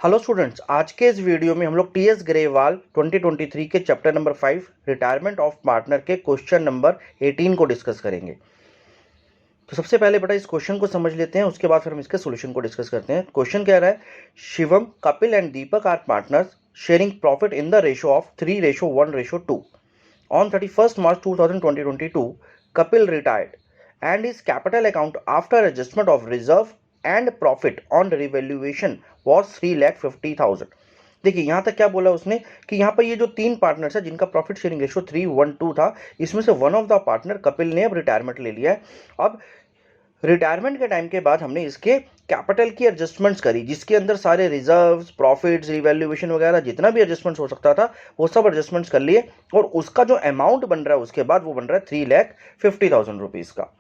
Hello students, आज के इस वीडियो में हम लोग टीएस ग्रेवाल 2023 के chapter number 5 retirement of partner के क्वेश्चन नंबर 18 को डिस्कस करेंगे। तो सबसे पहले बेटा इस क्वेश्चन को समझ लेते हैं, उसके बाद फिर हम इसके सॉल्यूशन को डिस्कस करते हैं। क्वेश्चन कह रहा है, Shivam, Kapil and Deepak are partners sharing profit in the ratio of 3:1:2। On 31st March 2022, Kapil retired and his capital account after adjustment of reserve and profit on revaluation was 3,50,000। देखिए यहाँ तक क्या बोला उसने कि यहाँ पर ये जो तीन पार्टनर्स है जिनका प्रॉफिट शेयरिंग रेशो 3:1:2 था, इसमें से one of the partner Kapil ने अब रिटायरमेंट ले लिया है। अब रिटायरमेंट के टाइम के बाद हमने इसके कैपिटल की एडजस्टमेंट्स करी, जिसके अंदर सारे रिजर्व्स, प्रॉफिट्स, रिवैल्यूएशन वगैरह जितना भी एडजस्टमेंट्स हो सकता था वो सब एडजस्टमेंट्स कर लिए, और उसका जो अमाउंट बन रहा है उसके बाद वो बन रहा है 3,50,000 रुपीज का।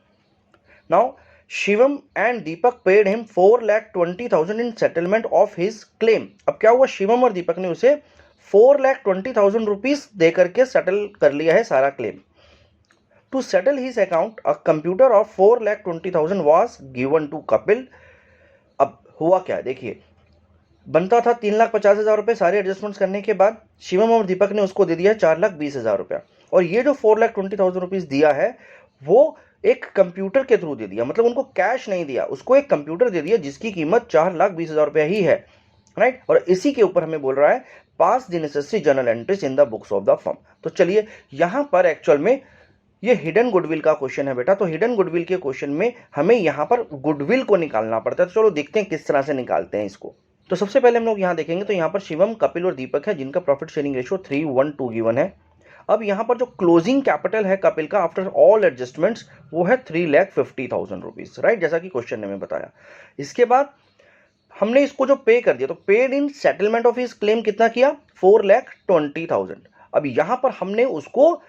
Now Shivam and Deepak paid him 4,20,000 in settlement of his claim. अब क्या हुआ, शिवम और दीपक ने उसे 4,20,000 रुपीज दे करके सेटल कर लिया है सारा claim. To settle his account, a computer of 4,20,000 was given to Kapil। अब हुआ क्या, देखिए बनता था 3,50,000 रुपये सारे एडजस्टमेंट्स करने के बाद, शिवम और दीपक ने उसको दे दिया 4,20,000 रुपया। और ये जो 4,20,000 रुपीज दिया है वो एक कंप्यूटर के थ्रू दे दिया, मतलब उनको कैश नहीं दिया, उसको एक कंप्यूटर दे दिया जिसकी कीमत 4,20,000 रुपया ही है, राइट। और इसी के ऊपर हमें बोल रहा है pass the necessary journal entries in the books of the firm. तो चलिए यहां पर एक्चुअल में ये हिडन गुडविल का क्वेश्चन है बेटा। तो हिडन गुडविल के क्वेश्चन में हमें यहां पर गुडविल को निकालना पड़ता है। तो चलो देखते हैं किस तरह से निकालते हैं इसको। तो सबसे पहले हम लोग यहां देखेंगे, तो यहां पर शिवम, कपिल और दीपक है जिनका प्रॉफिट शेयरिंग रेशियो 3:1:2 गिवन है। अब यहां पर जो क्लोजिंग कैपिटल है कपिल का आफ्टर ऑल एडजस्टमेंट्स वो है 3,50,000 रुपीज, राइट, जैसा कि क्वेश्चन ने हमें बताया। इसके बाद हमने इसको जो पे कर दिया, तो paid in settlement of his claim कितना किया, 4,20,000। अब यहां पर हमने उसको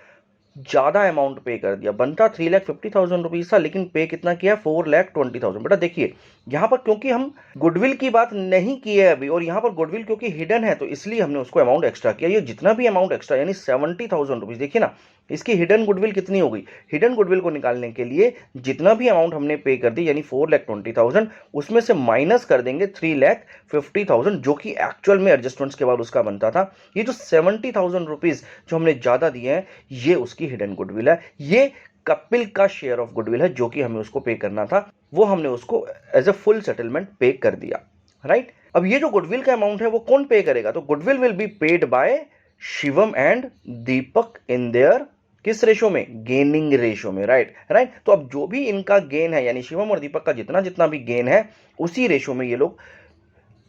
ज्यादा अमाउंट पे कर दिया, बनता 3,50,000 रुपीज था, लेकिन पे कितना किया, 4,20,000। बेटा देखिए यहां पर क्योंकि हम गुडविल की बात नहीं की है अभी, और यहां पर गुडविल क्योंकि हिडन है, तो इसलिए हमने उसको अमाउंट एक्स्ट्रा किया। ये जितना भी अमाउंट एक्स्ट्रा यानी 70,000 रुपीज, देखिए ना इसकी हिडन गुडविल कितनी हो गई। हिडन गुडविल को निकालने के लिए जितना भी अमाउंट हमने पे कर दी यानी 4,20,000, उसमें से माइनस कर देंगे 3,50,000 जो कि एक्चुअल में एडजस्टमेंट्स के बाद उसका बनता था। ये जो 70,000 रुपीज जो हमने ज्यादा दिए हैं ये उसकी हिडन गुडविल है। ये कपिल का शेयर ऑफ गुडविल है जो कि हमें उसको पे करना था, वो हमने उसको एज ए फुल सेटलमेंट पे कर दिया, राइट। अब ये जो गुडविल का अमाउंट है वो कौन पे करेगा, तो goodwill will be paid by Shivam and Deepak in their किस रेशो में, गेनिंग रेशो में, राइट राइट। तो अब जो भी इनका गेन है यानी शिवम और दीपक का जितना जितना भी गेन है उसी रेशो में ये लोग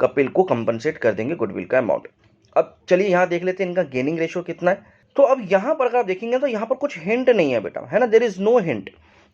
कपिल को कंपनसेट कर देंगे गुडविल का अमाउंट। अब चलिए यहां देख लेते हैं इनका गेनिंग रेशो कितना है। तो अब यहां पर अगर आप देखेंगे तो यहां पर कुछ हिंट नहीं है बेटा, है ना, देयर इज नो हिंट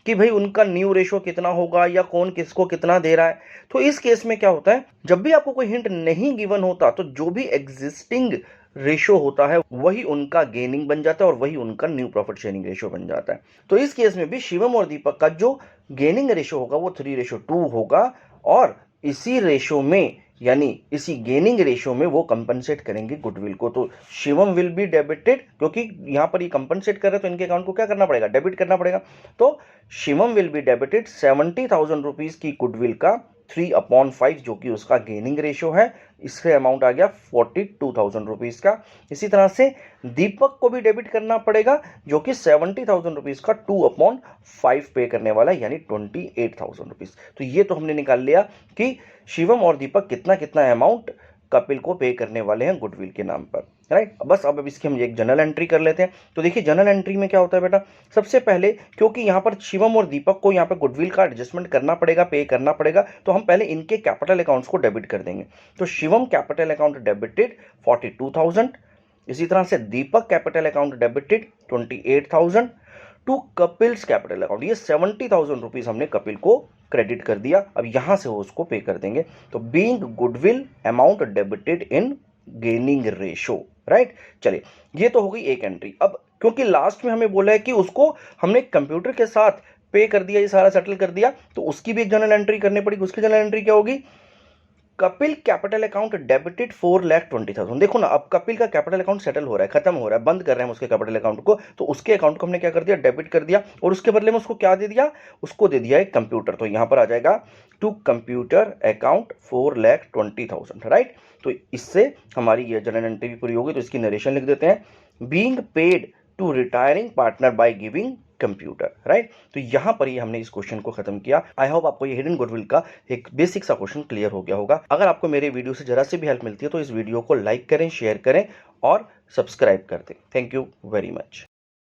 कि भाई उनका न्यू रेशो कितना होगा या कौन किसको कितना दे रहा है। तो इस केस में क्या होता है, जब भी आपको कोई हिंट नहीं गिवन होता तो जो भी एग्जिस्टिंग रेशो होता है वही उनका गेनिंग बन जाता है और वही उनका न्यू प्रॉफिट शेयरिंग रेशो बन जाता है। तो इस केस में भी शिवम और दीपक का जो गेनिंग रेशो होगा वो 3:2 होगा, और इसी रेशो में यानी इसी गेनिंग रेशो में वो कंपनसेट करेंगे गुडविल को। तो शिवम विल बी डेबिटेड, क्योंकि यहां पर ये कंपनसेट कर रहे हैं तो इनके अकाउंट को क्या करना पड़ेगा, डेबिट करना पड़ेगा। तो Shivam will be debited 70,000 rupees की गुडविल का 3/5 जो कि उसका गेनिंग रेशो है, इससे अमाउंट आ गया 42,000 रुपीज का। इसी तरह से दीपक को भी डेबिट करना पड़ेगा जो कि 70,000 रुपीज का 2/5 पे करने वाला है यानी 28,000 रुपीज। तो ये तो हमने निकाल लिया कि शिवम और दीपक कितना कितना अमाउंट कपिल को पे करने वाले हैं गुडविल के नाम पर, राइट। बस अब इसकी हम एक जनरल एंट्री कर लेते हैं। तो देखिए जनरल एंट्री में क्या होता है बेटा, सबसे पहले क्योंकि यहां पर शिवम और दीपक को यहां पर गुडविल का एडजस्टमेंट करना पड़ेगा, पे करना पड़ेगा, तो हम पहले इनके कैपिटल अकाउंट्स को डेबिट कर देंगे। तो शिवम कैपिटल अकाउंट डेबिटेड 42,000, इसी तरह से Deepak capital account debited 28,000 to Kapil's capital account, ये 70,000 रुपीज हमने कपिल को क्रेडिट कर दिया। अब यहां से वो उसको पे कर देंगे। तो being goodwill amount debited in gaining ratio, right. चलिए ये तो हो गई एक एंट्री। अब क्योंकि लास्ट में हमें बोला है कि उसको हमने कंप्यूटर के साथ पे कर दिया, ये सारा सेटल कर दिया, तो उसकी भी एक जनरल एंट्री करनी पड़ेगी। उसकी जनरल एंट्री क्या होगी, कपिल कैपिटल अकाउंट डेबिटेड 4,20,000। देखो ना, अब कपिल का कैपिटल अकाउंट सेटल हो रहा है, खत्म हो रहा है, बंद कर रहे हैं उसके कैपिटल अकाउंट को, तो उसके अकाउंट को हमने क्या कर दिया, डेबिट कर दिया, और उसके बदले में उसको क्या दे दिया, उसको दे दिया एक कंप्यूटर। तो यहां पर आ जाएगा टू कंप्यूटर अकाउंट 4,20,000, राइट। तो इससे हमारी ये जनरल एंट्री पूरी होगी। तो इसकी नरेशन लिख देते हैं, being paid to retiring partner by giving computer, right. तो यहां पर ही हमने इस क्वेश्चन को खत्म किया। आई होप आपको ये हिडन गुडविल का एक बेसिक सा क्वेश्चन क्लियर हो गया होगा। अगर आपको मेरे वीडियो से जरा सी भी हेल्प मिलती है तो इस वीडियो को लाइक करें, शेयर करें और सब्सक्राइब कर दें। Thank you very much.